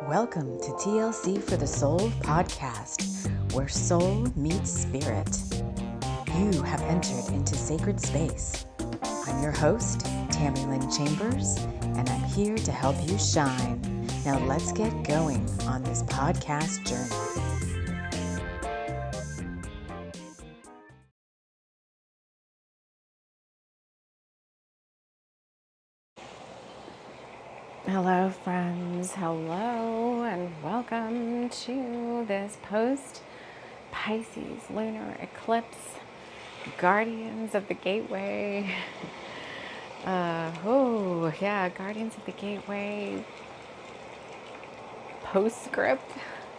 Welcome to TLC for the Soul podcast, where soul meets spirit. You have entered into sacred space. I'm your host, TAMI Chambers, and I'm here to help you shine. Now let's get going on this podcast journey. Hello, friends. Hello, and welcome to this post-Pisces lunar eclipse, Guardians of the Gateway. Guardians of the Gateway postscript.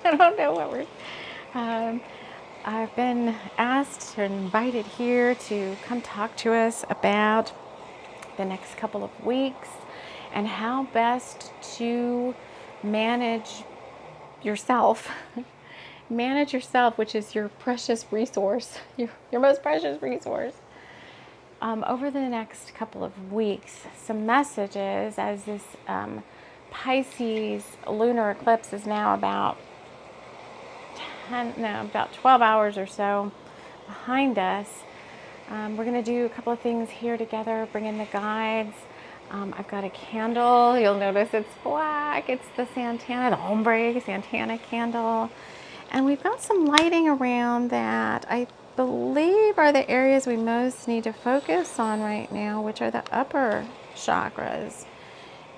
I don't know what we're. I've been asked and invited here to come talk to us about the next couple of weeks and how best to manage yourself. Manage yourself, which is your precious resource, your most precious resource. Over the next couple of weeks, some messages as this Pisces lunar eclipse is now about 12 hours or so behind us. We're going to do a couple of things here together, bring in the guides. I've got a candle. You'll notice it's black. It's the Santana, the ombre Santana candle. And we've got some lighting around that I believe are the areas we most need to focus on right now, which are the upper chakras.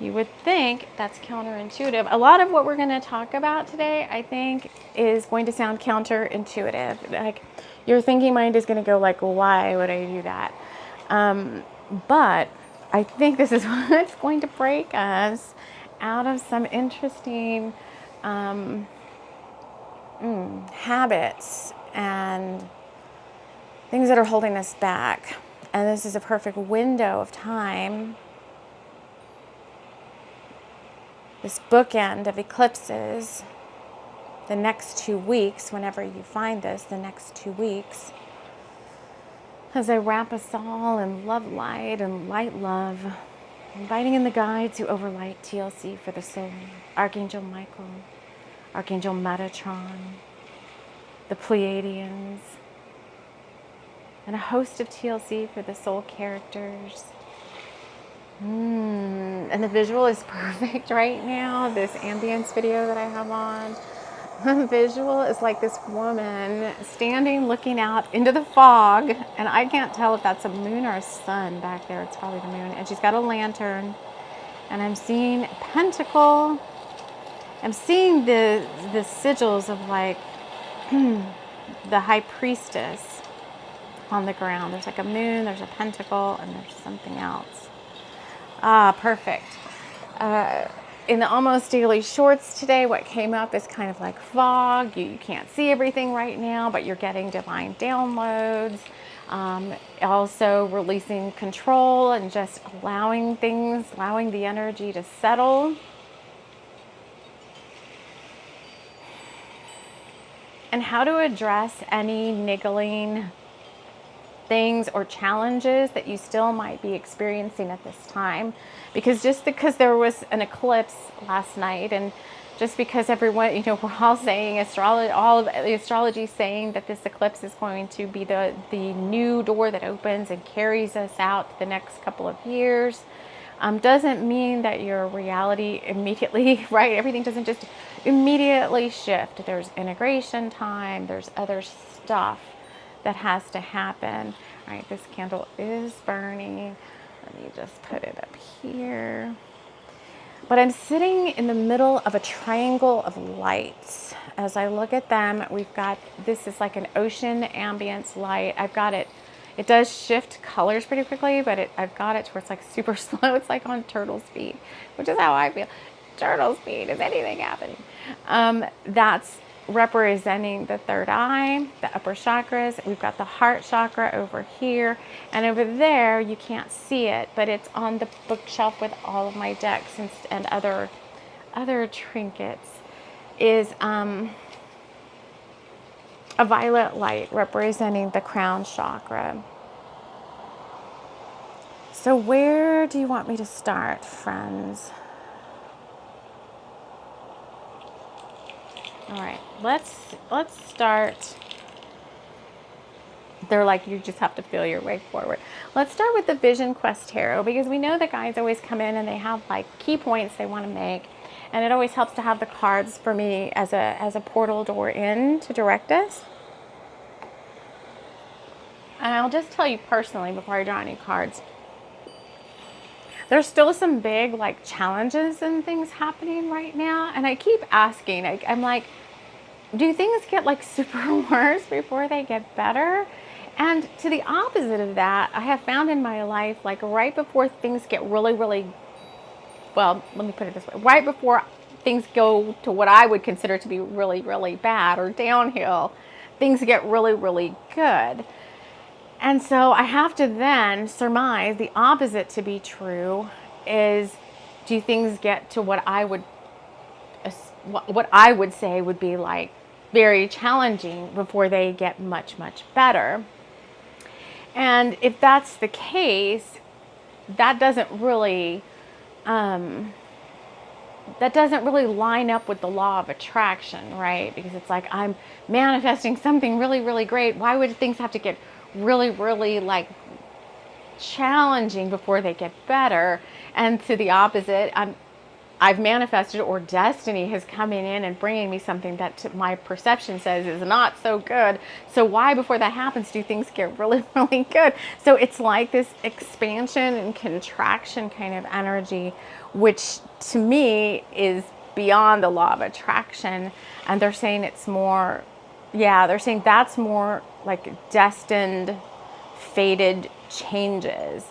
You would think that's counterintuitive. A lot of what we're going to talk about today, I think, is going to sound counterintuitive. Like, your thinking mind is going to go like, why would I do that? But I think this is what's going to break us out of some interesting habits and things that are holding us back. And this is a perfect window of time, this bookend of eclipses, the next 2 weeks, whenever you find this, the next 2 weeks, as I wrap us all in love light and light love, inviting in the guides who overlight TLC for the soul, Archangel Michael, Archangel Metatron, the Pleiadians, and a host of TLC for the soul characters. And the visual is perfect right now, this ambience video that I have on. The visual is like this woman standing looking out into the fog, and I can't tell if that's a moon or a sun back there. It's probably the moon. And she's got a lantern, and I'm seeing a pentacle. I'm seeing the sigils of like the high priestess on the ground. There's like a moon, there's a pentacle, and there's something else. Perfect. In the Almost Daily Shorts today, what came up is kind of like fog. You can't see everything right now, but you're getting divine downloads. Also releasing control and just allowing things, allowing the energy to settle. And how to address any niggling things or challenges that you still might be experiencing at this time. Because just because there was an eclipse last night, and just because everyone, we're all saying all of the astrology saying that this eclipse is going to be the new door that opens and carries us out the next couple of years, doesn't mean that your reality immediately, right? Everything doesn't just immediately shift. There's integration time. There's other stuff that has to happen. All right, this candle is burning. Let me just put it up here. But I'm sitting in the middle of a triangle of lights. As I look at them, we've got, this is like an ocean ambience light. I've got it. It does shift colors pretty quickly, but I've got it to where it's like super slow. It's like on turtle speed, which is how I feel. Turtle speed, is anything happening? That's representing the third eye, the upper chakras. We've got the heart chakra over here, and over there you can't see it, but it's on the bookshelf with all of my decks and other trinkets, is a violet light representing the crown chakra. So where do you want me to start, friends? All right, let's start. They're like, you just have to feel your way forward. Let's start with the Vision Quest Tarot, because we know that guides always come in and they have like key points they want to make. And it always helps to have the cards for me as a portal door in to direct us. And I'll just tell you personally before I draw any cards, there's still some big like challenges and things happening right now. And I keep asking, I'm like, do things get like super worse before they get better? And to the opposite of that, I have found in my life, like right before things get really, really, well, let me put it this way, right before things go to what I would consider to be really, really bad or downhill, things get really, really good. And so I have to then surmise the opposite to be true is, do things get to what I would say would be like very challenging before they get much, much better? And if that's the case, that doesn't really line up with the law of attraction, right? Because it's like, I'm manifesting something really, really great. Why would things have to get really, really like challenging before they get better? And to the opposite, I've manifested, or destiny has come in and bringing me something that my perception says is not so good. So why before that happens do things get really, really good? So it's like this expansion and contraction kind of energy, which to me is beyond the law of attraction. And they're saying it's more, they're saying that's more like destined, fated changes.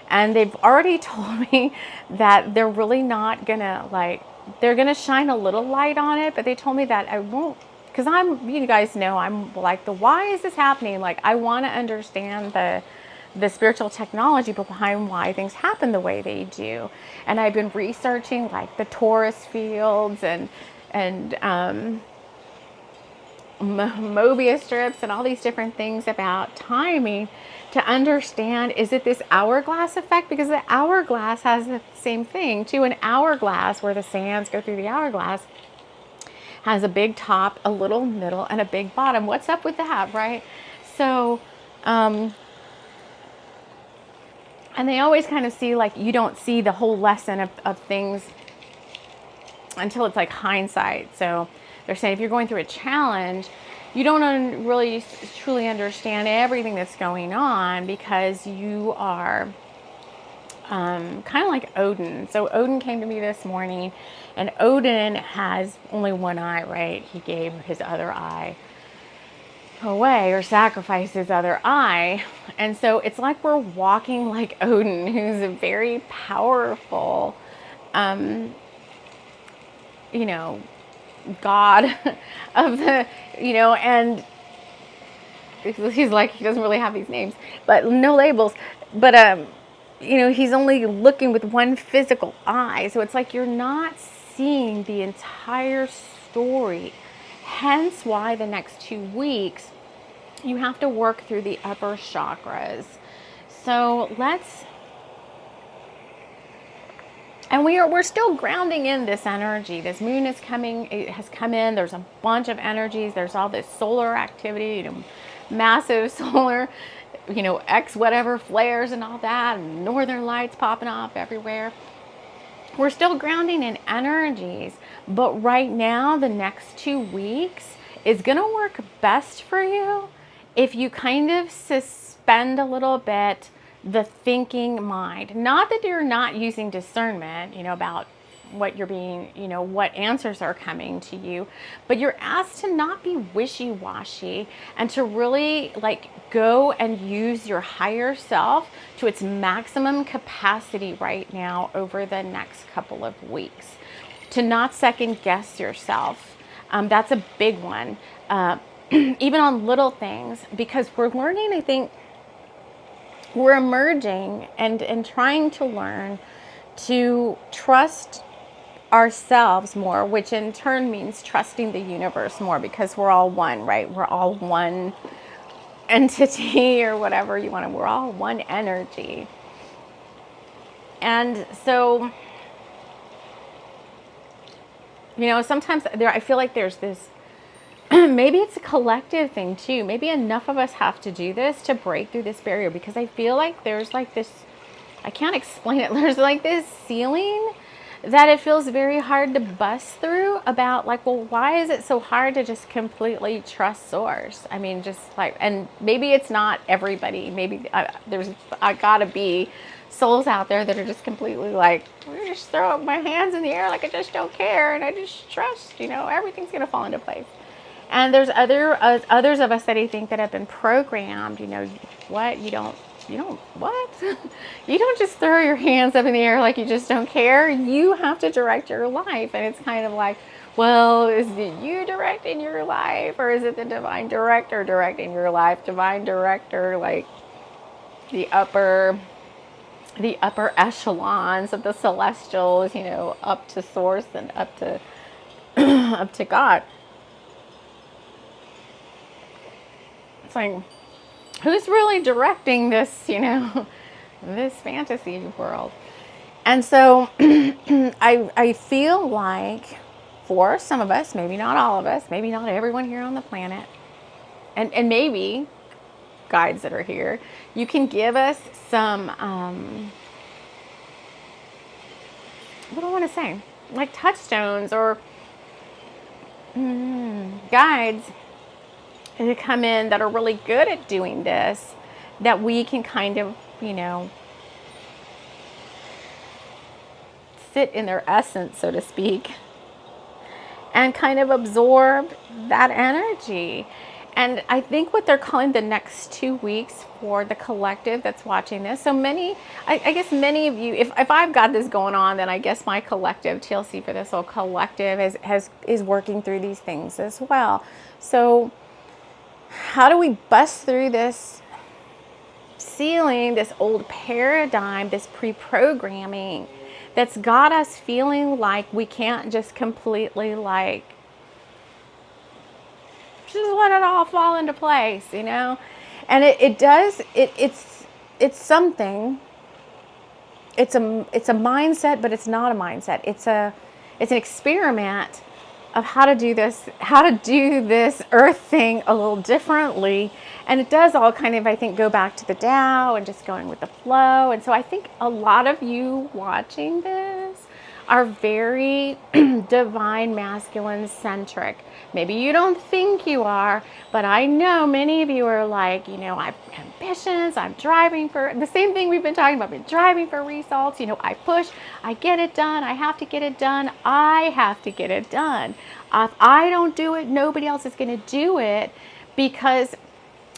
And they've already told me that they're really not gonna they're gonna shine a little light on it, but they told me that I won't, because you guys know, I'm like, why is this happening? Like, I want to understand the spiritual technology behind why things happen the way they do. And I've been researching like the Taurus fields and Mobius strips and all these different things about timing to understand, is it this hourglass effect? Because the hourglass has the same thing too. An hourglass, where the sands go through the hourglass, has a big top, a little middle, and a big bottom. What's up with that, right? So, and they always kind of see, like, you don't see the whole lesson of things until it's like hindsight. So they're saying if you're going through a challenge, you don't really truly understand everything that's going on, because you are kind of like Odin. So Odin came to me this morning, and Odin has only one eye, right? He gave his other eye away, or sacrificed his other eye. And so it's like we're walking like Odin, who's a very powerful, god of the, and he's like, he doesn't really have these names, but no labels, but he's only looking with one physical eye. So it's like you're not seeing the entire story. Hence why the next 2 weeks you have to work through the upper chakras. So we're still grounding in this energy. This moon is coming, it has come in. There's a bunch of energies. There's all this solar activity, massive solar, X whatever flares and all that, and northern lights popping off everywhere. We're still grounding in energies, but right now, the next 2 weeks is going to work best for you if you kind of suspend a little bit the thinking mind. Not that you're not using discernment, about what you're being, what answers are coming to you, but you're asked to not be wishy-washy and to really go and use your higher self to its maximum capacity right now over the next couple of weeks. To not second guess yourself. That's a big one. Even on little things, because we're learning, I think, we're emerging and trying to learn to trust ourselves more, which in turn means trusting the universe more, because we're all one, right? We're all one entity, or whatever you want to, we're all one energy. And so, sometimes I feel like there's this maybe it's a collective thing too. Maybe enough of us have to do this to break through this barrier, because I feel like there's like this, I can't explain it. There's like this ceiling that it feels very hard to bust through about, like, well, why is it so hard to just completely trust source? I mean, just like, and maybe it's not everybody. Maybe I gotta be souls out there that are just completely like, I'm gonna just throw up my hands in the air like I just don't care and I just trust, everything's gonna fall into place. And there's others of us that I think that have been programmed, what what? You don't just throw your hands up in the air like you just don't care. You have to direct your life. And it's kind of like, well, is it you directing your life, or is it the divine director directing your life? Divine director, like the upper echelons of the celestials, up to source and up to up to God. It's like, who's really directing this, this fantasy world? And so I feel like for some of us, maybe not all of us, maybe not everyone here on the planet, and maybe guides that are here, you can give us some, what do I want to say? Like touchstones or guides to come in that are really good at doing this, that we can kind of, sit in their essence, so to speak, and kind of absorb that energy. And I think what they're calling the next 2 weeks for the collective that's watching this. So I guess many of you, if I've got this going on, then I guess my collective, TLC for this whole collective, is working through these things as well. So how do we bust through this ceiling, this old paradigm, this pre-programming that's got us feeling like we can't just completely like just let it all fall into place, And it does. It's something. It's a mindset, but it's not a mindset. It's an experiment of how to do this earth thing a little differently. And it does all kind of, I think, go back to the Tao and just going with the flow. And so I think a lot of you watching this are very divine masculine centric. Maybe you don't think you are, but I know many of you are like, I have ambitions, I'm driving for the same thing we've been talking about, I've been driving for results, I push, I get it done, I have to get it done, I have to get it done. If I don't do it, nobody else is going to do it, because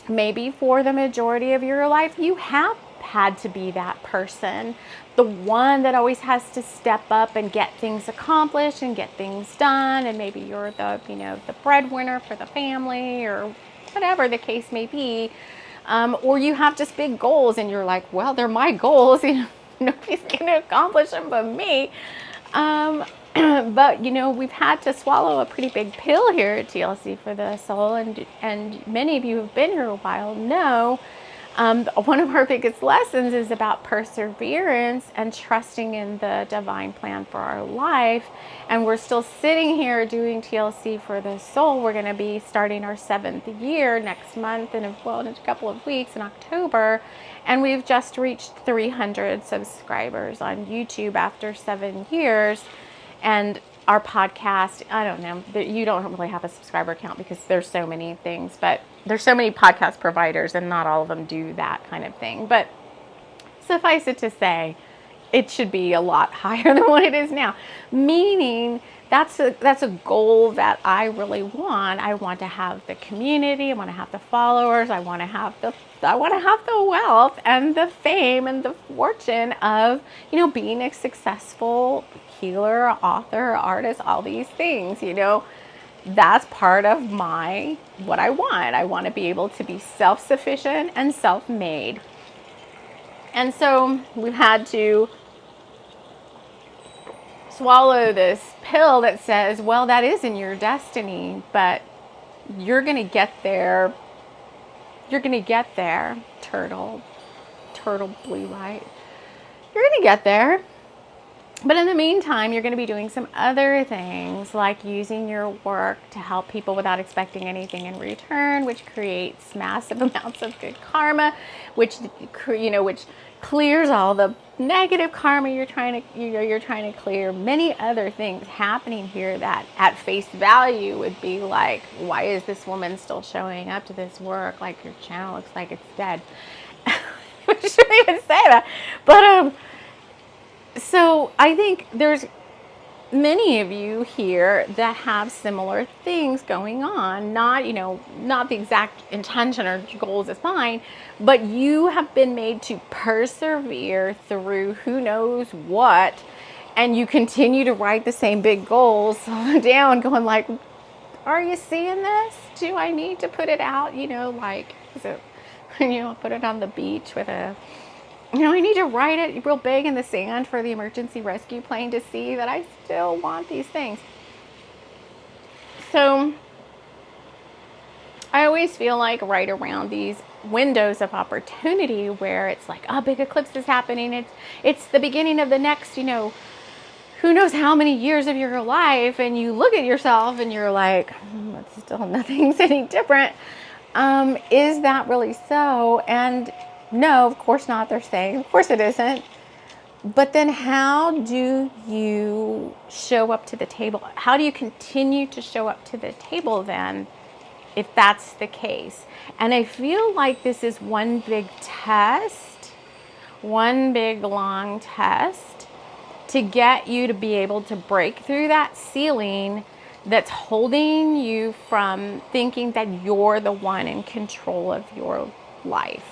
maybe for the majority of your life, you have had to be that person, the one that always has to step up and get things accomplished and get things done. And maybe you're the, the breadwinner for the family, or whatever the case may be. Or you have just big goals and you're like, well, they're my goals. Nobody's going to accomplish them but me. But, we've had to swallow a pretty big pill here at TLC for the soul. And many of you who've been here a while know one of our biggest lessons is about perseverance and trusting in the divine plan for our life. And we're still sitting here doing TLC for the soul. We're going to be starting our 7th year next month, in a couple of weeks in October. And we've just reached 300 subscribers on YouTube after 7 years. And our podcast, I don't know, you don't really have a subscriber count because there's so many things, but there's so many podcast providers and not all of them do that kind of thing. But suffice it to say, it should be a lot higher than what it is now. Meaning that's a goal that I really want. I want to have the community. I want to have the followers. I want to have the wealth and the fame and the fortune of, being a successful healer, author, artist, all these things, that's part of what I want. I want to be able to be self-sufficient and self-made. And so we've had to swallow this pill that says, well, that isn't your destiny, but you're going to get there. You're going to get there, turtle blue light. You're going to get there. But in the meantime, you're going to be doing some other things like using your work to help people without expecting anything in return, which creates massive amounts of good karma, which which clears all the negative karma you're trying to clear. Many other things happening here that at face value would be like, why is this woman still showing up to this work? Like, your channel looks like it's dead. I shouldn't even say that, but so I think there's many of you here that have similar things going on. Not the exact intention or goals as mine, but you have been made to persevere through who knows what, and you continue to write the same big goals down, going like, are you seeing this? Do I need to put it out? Like, is it, put it on the beach with a, I need to write it real big in the sand for the emergency rescue plane to see that I still want these things. So I always feel like right around these windows of opportunity where it's like, oh, big eclipse is happening. It's the beginning of the next, who knows how many years of your life. And you look at yourself and you're like, it's still nothing's any different. Is that really so? And no, of course not, they're saying. Of course it isn't. But then how do you show up to the table? How do you continue to show up to the table then, if that's the case? And I feel like this is one big test, one big long test to get you to be able to break through that ceiling that's holding you from thinking that you're the one in control of your life.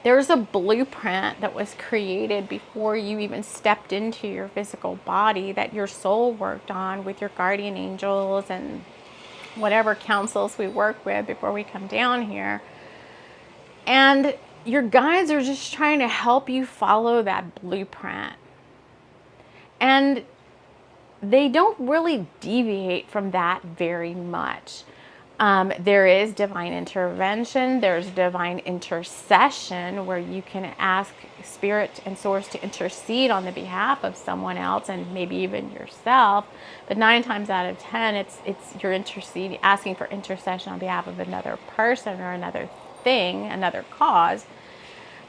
There's a blueprint that was created before you even stepped into your physical body that your soul worked on with your guardian angels and whatever councils we work with before we come down here. And your guides are just trying to help you follow that blueprint. And they don't really deviate from that very much. There is divine intervention. There's divine intercession where you can ask spirit and source to intercede on the behalf of someone else and maybe even yourself. But 9 times out of 10, it's you're asking for intercession on behalf of another person or another thing, another cause.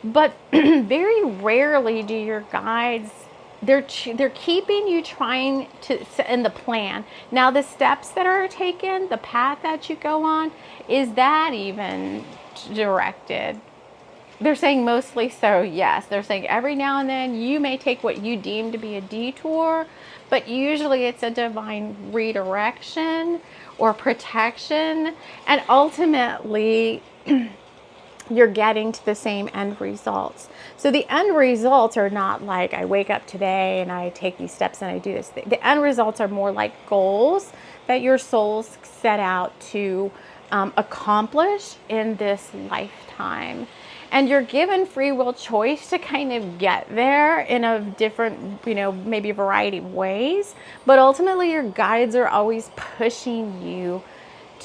But very rarely do your guides, they're keeping you trying to, in the plan. Now the steps that are taken, the path that you go on, is that even directed? They're saying mostly so, yes. They're saying every now and then you may take what you deem to be a detour, but usually it's a divine redirection or protection, and ultimately you're getting to the same end results. So the end results are not like I wake up today and I take these steps and I do this thing. The end results are more like goals that your souls set out to accomplish in this lifetime. And you're given free will choice to kind of get there in a different, maybe a variety of ways. But ultimately your guides are always pushing you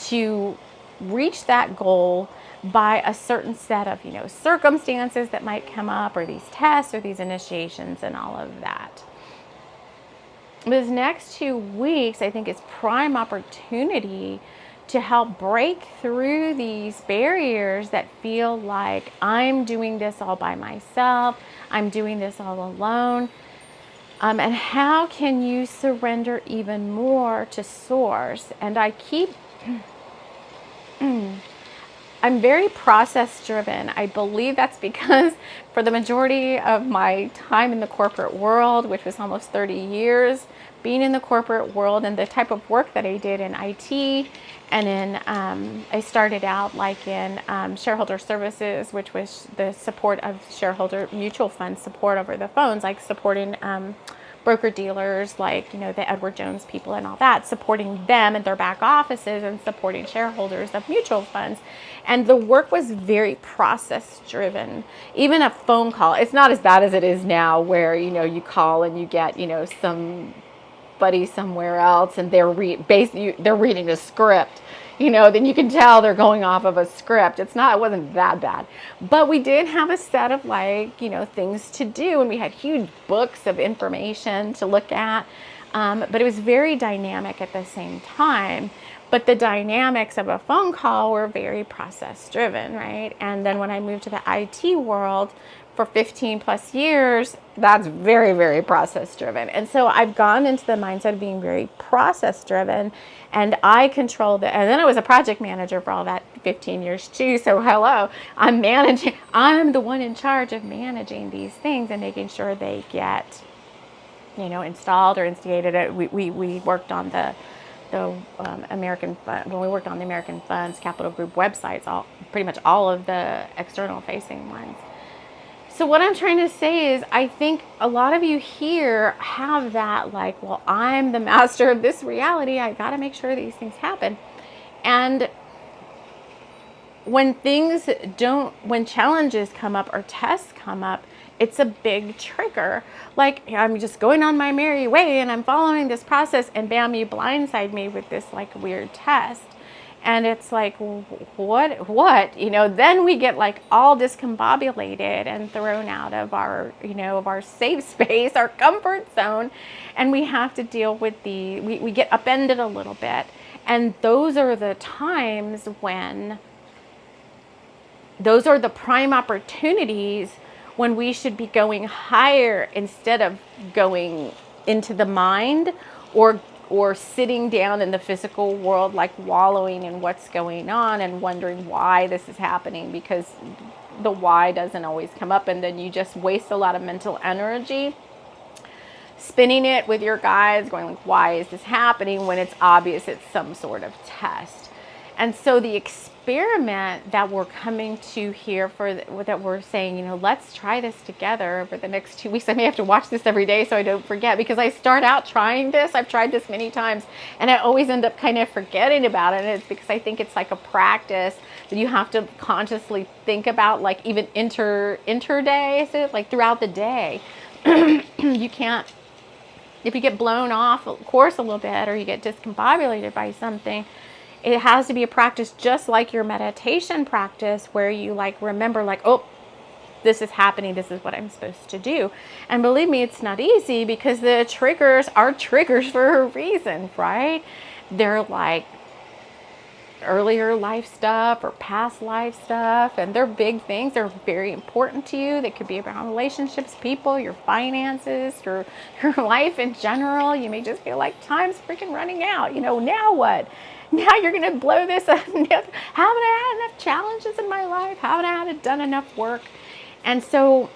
to reach that goal by a certain set of, circumstances that might come up, or these tests or these initiations and all of that. These next 2 weeks, I think, is prime opportunity to help break through these barriers that feel like I'm doing this all by myself, I'm doing this all alone. And how can you surrender even more to Source? And I'm very process driven. I believe that's because for the majority of my time in the corporate world, which was almost 30 years, being in the corporate world and the type of work that I did in IT, and in I started out like in shareholder services, which was the support of shareholder mutual fund support over the phones, like supporting broker dealers, like the Edward Jones people and all that, supporting them and their back offices and supporting shareholders of mutual funds. And the work was very process driven. Even a phone call, it's not as bad as it is now where you call and you get some buddy somewhere else and they're reading a script, then you can tell they're going off of a script. It wasn't that bad. But we did have a set of things to do, and we had huge books of information to look at. But it was very dynamic at the same time. But the dynamics of a phone call were very process driven, right? And then when I moved to the IT world for 15 plus years, that's very, very process driven. And so I've gone into the mindset of being very process driven, and I control and then I was a project manager for all that 15 years too. So hello, I'm the one in charge of managing these things and making sure they get, installed or instigated. We worked on the American Fund, when we worked on the American Funds Capital Group websites, pretty much all of the external facing ones. So what I'm trying to say is, I think a lot of you here have that well, I'm the master of this reality. I got to make sure these things happen. And when challenges come up or tests come up, it's a big trigger. I'm just going on my merry way and I'm following this process, and bam, you blindside me with this weird test. And it's what? Then we get all discombobulated and thrown out of our, of our safe space, our comfort zone. And we have to deal with we get upended a little bit. And those are the times when, those are the prime opportunities when we should be going higher instead of going into the mind or sitting down in the physical world, wallowing in what's going on and wondering why this is happening, because the why doesn't always come up. And then you just waste a lot of mental energy spinning it with your guides, going why is this happening, when it's obvious it's some sort of test. And so the experiment that we're coming to here that we're saying, let's try this together over the next 2 weeks. I may have to watch this every day so I don't forget, because I start out trying this. I've tried this many times and I always end up kind of forgetting about it. And it's because I think it's a practice that you have to consciously think about, even inter-day, is it? Throughout the day. You can't, if you get blown off course a little bit or you get discombobulated by something, it has to be a practice just like your meditation practice, where you remember oh, this is happening, this is what I'm supposed to do. And believe me, it's not easy, because the triggers are triggers for a reason, right? They're earlier life stuff or past life stuff, and they're big things. They're very important to you. They could be around relationships, people, your finances, your life in general. You may just feel like time's freaking running out. Now what? Now you're going to blow this up. Haven't I had enough challenges in my life? Haven't I done enough work? And so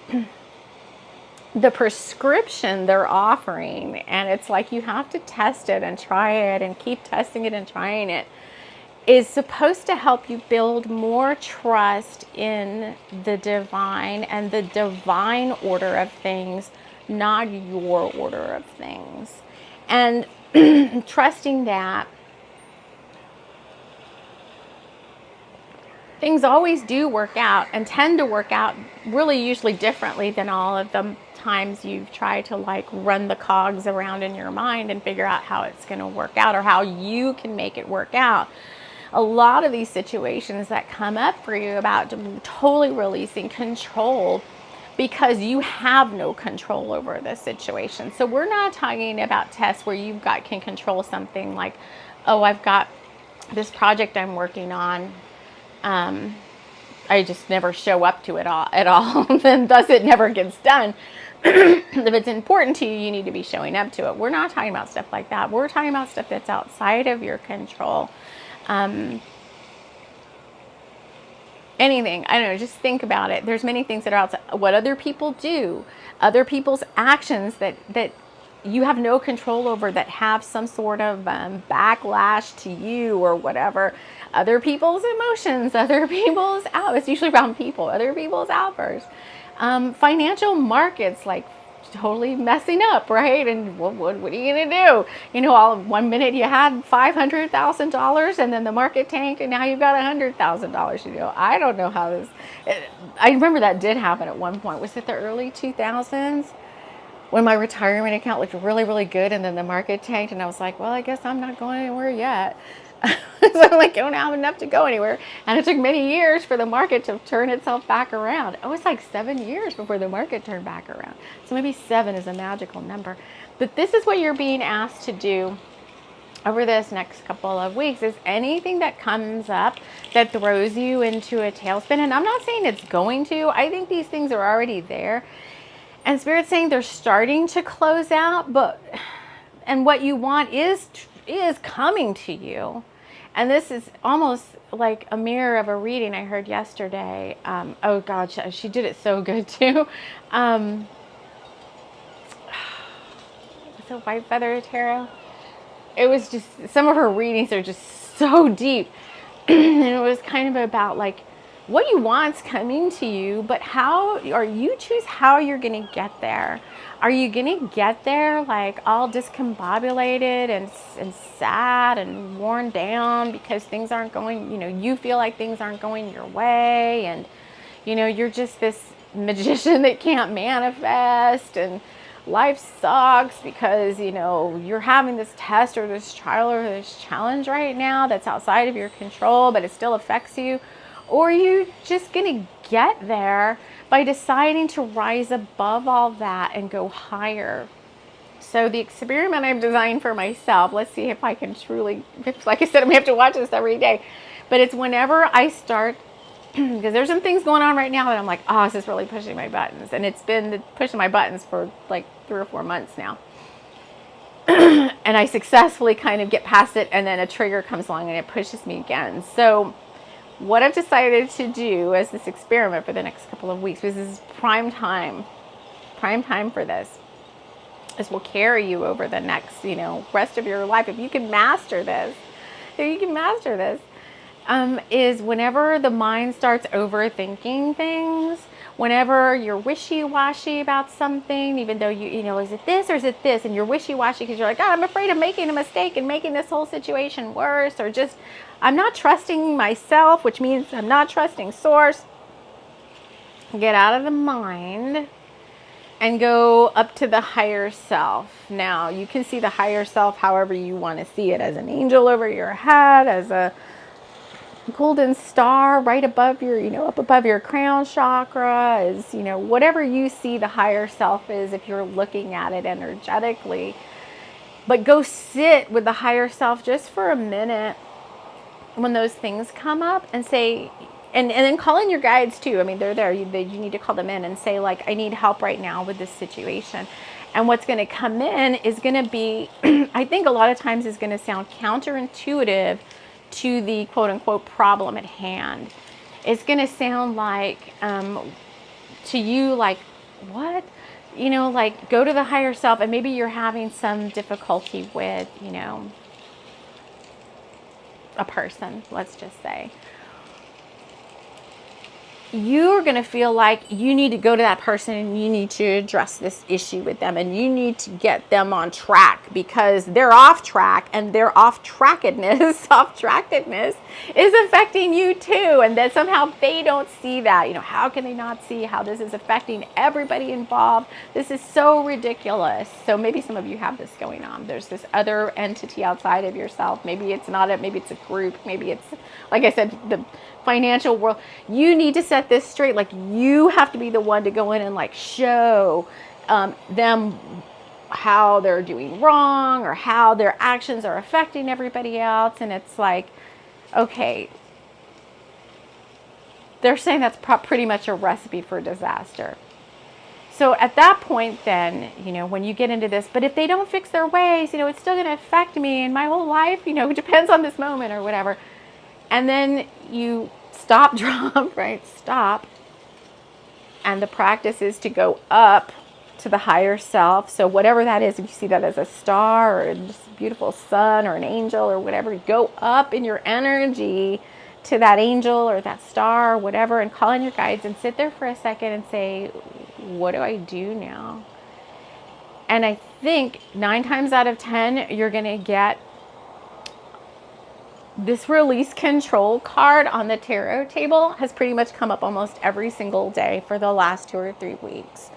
the prescription they're offering, and it's you have to test it and try it and keep testing it and trying it, is supposed to help you build more trust in the divine and the divine order of things, not your order of things. And trusting that things always do work out, and tend to work out really usually differently than all of the times you've tried to run the cogs around in your mind and figure out how it's going to work out or how you can make it work out. A lot of these situations that come up for you about totally releasing control, because you have no control over the situation. So we're not talking about tests where can control something oh, I've got this project I'm working on. I just never show up to it at all, and thus it never gets done. If it's important to you, you need to be showing up to it. We're not talking about stuff like that. We're talking about stuff that's outside of your control. Anything, I don't know, just think about it. There's many things that are outside. What other people do, other people's actions that you have no control over, that have some sort of backlash to you or whatever. Other people's emotions, other people's it's usually around people, other people's outbursts. Financial markets, totally messing up, right? And what are you gonna do? All 1 minute you had $500,000 and then the market tanked and now you've got $100,000. I don't know how I remember that did happen at one point. Was it the early 2000s? when my retirement account looked really, really good and then the market tanked and I was like, well, I guess I'm not going anywhere yet. So I'm like, I don't have enough to go anywhere. And it took many years for the market to turn itself back around. It was like 7 years before the market turned back around. So maybe 7 is a magical number. But this is what you're being asked to do over this next couple of weeks, is anything that comes up that throws you into a tailspin. And I'm not saying it's going to. I think these things are already there. And Spirit's saying they're starting to close out, and what you want is coming to you. And this is almost like a mirror of a reading I heard yesterday. Oh God, she did it so good too. It's a White Feather Tarot. It was just, some of her readings are just so deep. And it was kind of about like, what you want's coming to you, but how, or you choose how you're going to get there. Are you going to get there like all discombobulated and sad and worn down because things aren't going, you feel like things aren't going your way, and, you're just this magician that can't manifest, and life sucks because, you're having this test or this trial or this challenge right now that's outside of your control, but it still affects you? Or are you just going to get there by deciding to rise above all that and go higher? So the experiment I've designed for myself, let's see if I can truly, like I said, I'm going to have to watch this every day. But it's whenever I start, because there's some things going on right now that I'm like, oh, this is really pushing my buttons. And it's been pushing my buttons for like 3 or 4 months now. And I successfully kind of get past it, and then a trigger comes along and it pushes me again. So what I've decided to do as this experiment for the next couple of weeks, because this is prime time for this, this will carry you over the next, rest of your life. If you can master this, is whenever the mind starts overthinking things, whenever you're wishy-washy about something, even though is it this or is it this? And you're wishy-washy because you're like, oh, I'm afraid of making a mistake and making this whole situation worse, or just, I'm not trusting myself, which means I'm not trusting source. Get out of the mind and go up to the higher self. Now, you can see the higher self however you want to see it, as an angel over your head, as a golden star right above your, up above your crown chakra, is, whatever you see the higher self is if you're looking at it energetically. But go sit with the higher self just for a minute when those things come up and say, and then call in your guides too. I mean, they're there. You need to call them in and say, like, I need help right now with this situation. And what's going to come in is going to be, I think a lot of times is going to sound counterintuitive to the quote unquote problem at hand. It's going to sound like, to you, like, what? Like, go to the higher self, and maybe you're having some difficulty with, a person, let's just say. You're going to feel like you need to go to that person and you need to address this issue with them, and you need to get them on track because they're off track, and their off-trackedness is affecting you too. And that somehow they don't see that. How can they not see how this is affecting everybody involved? This is so ridiculous. So maybe some of you have this going on. There's this other entity outside of yourself. Maybe it's not maybe it's a group. Maybe it's, like I said, the financial world. You need to set this straight. Like, you have to be the one to go in and like show them how they're doing wrong, or how their actions are affecting everybody else. And it's like, okay, they're saying that's pretty much a recipe for disaster. So at that point, then, when you get into this, but if they don't fix their ways, it's still going to affect me and my whole life, it depends on this moment or whatever. And then you stop, drop, right? Stop. And the practice is to go up to the higher self. So whatever that is, if you see that as a star or just a beautiful sun or an angel or whatever, go up in your energy to that angel or that star or whatever, and call in your guides and sit there for a second and say, what do I do now? And I think 9 times out of 10, you're going to get this release control card on the tarot table. Has pretty much come up almost every single day for the last 2 or 3 weeks.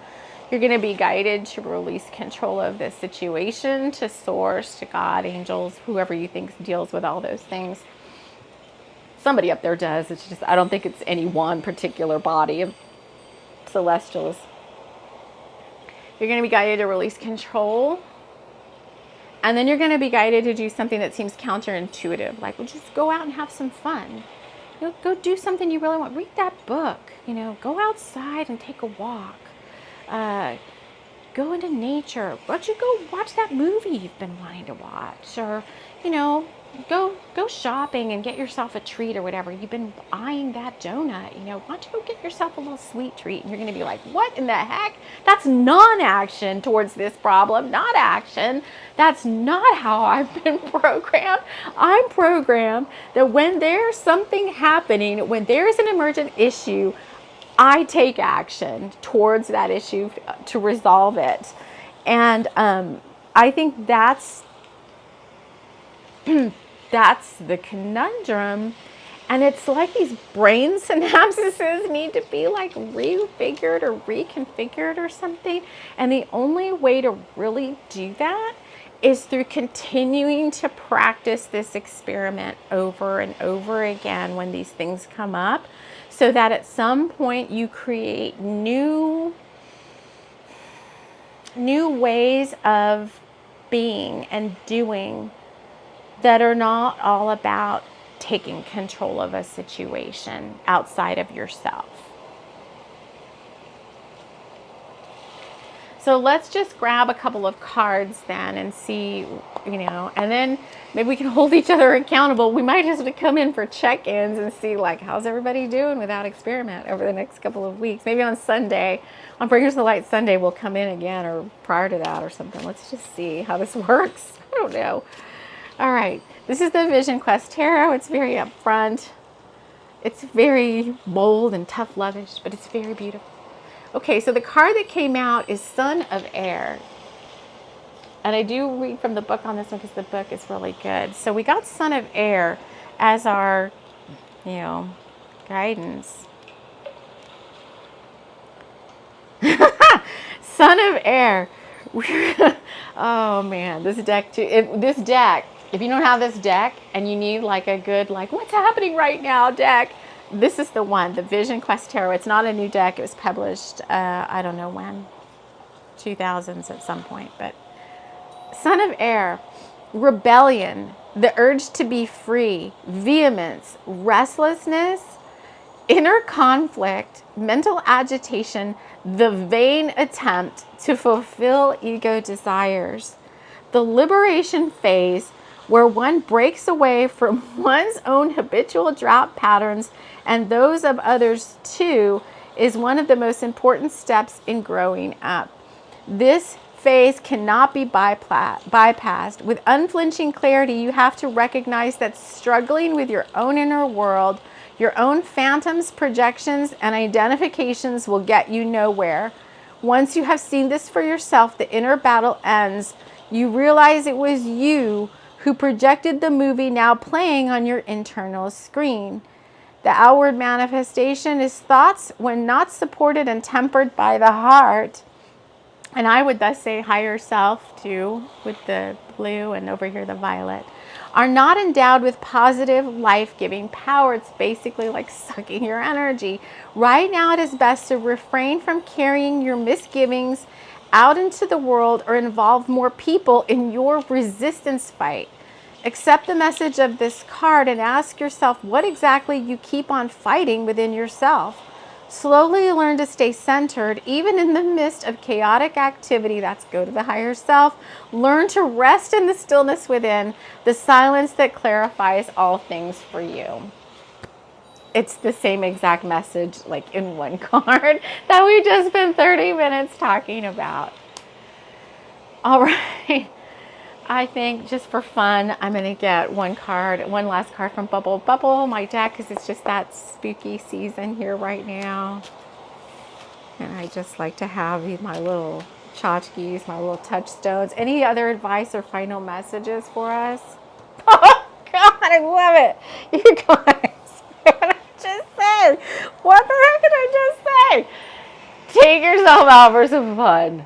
You're going to be guided to release control of this situation, to source, to God, angels, whoever you think deals with all those things. Somebody up there does. It's just, I don't think it's any one particular body of celestials. You're going to be guided to release control. And then you're going to be guided to do something that seems counterintuitive. Like, well, just go out and have some fun. You know, go do something you really want. Read that book. You know, go outside and take a walk. Go into nature. Why don't you go watch that movie you've been wanting to watch? Or, you know, go shopping and get yourself a treat or whatever. You've been eyeing that donut. You know, why don't you go get yourself a little sweet treat? And you're going to be like, what in the heck? That's non-action towards this problem, not action. That's not how I've been programmed. I'm programmed that when there's something happening, when there's an emergent issue, I take action towards that issue to resolve it. And I think that's the conundrum. And it's like these brain synapses need to be like refigured or reconfigured or something. And the only way to really do that is through continuing to practice this experiment over and over again when these things come up, so that at some point you create new ways of being and doing that are not all about taking control of a situation outside of yourself. So let's just grab a couple of cards then and see, you know, and then maybe we can hold each other accountable. We might just come in for check-ins and see, like, how's everybody doing with that experiment over the next couple of weeks. Maybe on Sunday, on Bringers to Light Sunday, we'll come in again, or prior to that or something. Let's just see how this works. I don't know. All right. This is the Vision Quest Tarot. It's very upfront. It's very bold and tough lovish, but it's very beautiful. Okay, so the card that came out is Son of Air. And I do read from the book on this one because the book is really good. So we got Son of Air as our, you know, guidance. Son of Air. Oh man, this deck too. If you don't have this deck and you need like a good, like, what's happening right now deck, this is the one, the Vision Quest Tarot. It's not a new deck. It was published, I don't know when, 2000s at some point. But Son of Air, rebellion, the urge to be free, vehemence, restlessness, inner conflict, mental agitation, the vain attempt to fulfill ego desires. The liberation phase, where one breaks away from one's own habitual drought patterns and those of others too, is one of the most important steps in growing up. This phase cannot be bypassed. With unflinching clarity, you have to recognize that struggling with your own inner world, your own phantoms, projections, and identifications will get you nowhere. Once you have seen this for yourself, the inner battle ends. You realize it was you who projected the movie now playing on your internal screen. The outward manifestation is thoughts, when not supported and tempered by the heart. And I would thus say higher self too, with the blue and over here the violet, are not endowed with positive life-giving power. It's basically like sucking your energy. Right now it is best to refrain from carrying your misgivings out into the world or involve more people in your resistance fight. Accept the message of this card and ask yourself what exactly you keep on fighting within yourself. Slowly learn to stay centered, even in the midst of chaotic activity. That's go to the higher self. Learn to rest in the stillness within, the silence that clarifies all things for you. It's the same exact message, like in one card, that we just spent 30 minutes talking about. All right. I think just for fun, I'm going to get one last card from Bubble my deck, because it's just that spooky season here right now. And I just like to have my little tchotchkes, my little touchstones. Any other advice or final messages for us? Oh, God, I love it. You guys, what I just said. What the heck did I just say? take yourself out for some fun.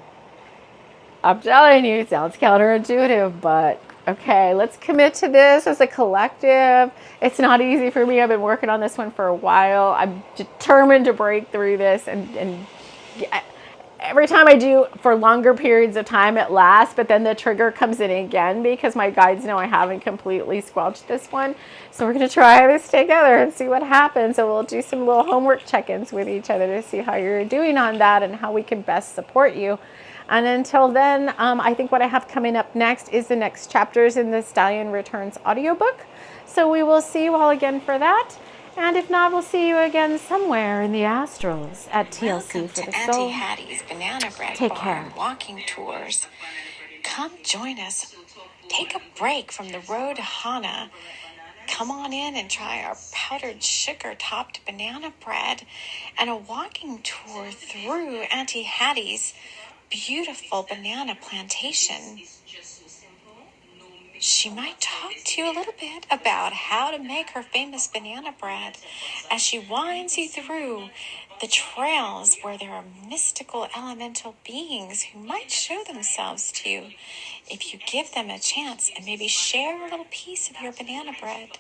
I'm telling you, it sounds counterintuitive, but okay, let's commit to this as a collective. It's not easy for me. I've been working on this one for a while. I'm determined to break through this, and every time I do for longer periods of time, it lasts, but then the trigger comes in again because my guides know I haven't completely squelched this one. So we're going to try this together and see what happens. So we'll do some little homework check-ins with each other to see how you're doing on that and how we can best support you. And until then, I think what I have coming up next is the next chapters in the Stallion Returns audiobook. So we will see you all again for that. And if not, we'll see you again somewhere in the astrals at TLC for the Soul. Auntie Hattie's Banana Bread Take Bar care. Walking Tours. Come join us. Take a break from the road to Hana. Come on in and try our powdered sugar-topped banana bread and a walking tour through Auntie Hattie's beautiful banana plantation. She might talk to you a little bit about how to make her famous banana bread as she winds you through the trails where there are mystical elemental beings who might show themselves to you if you give them a chance and maybe share a little piece of your banana bread.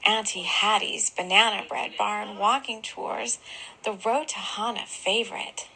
Auntie Hattie's Banana Bread Barn Walking Tours, the Road to Hana favorite.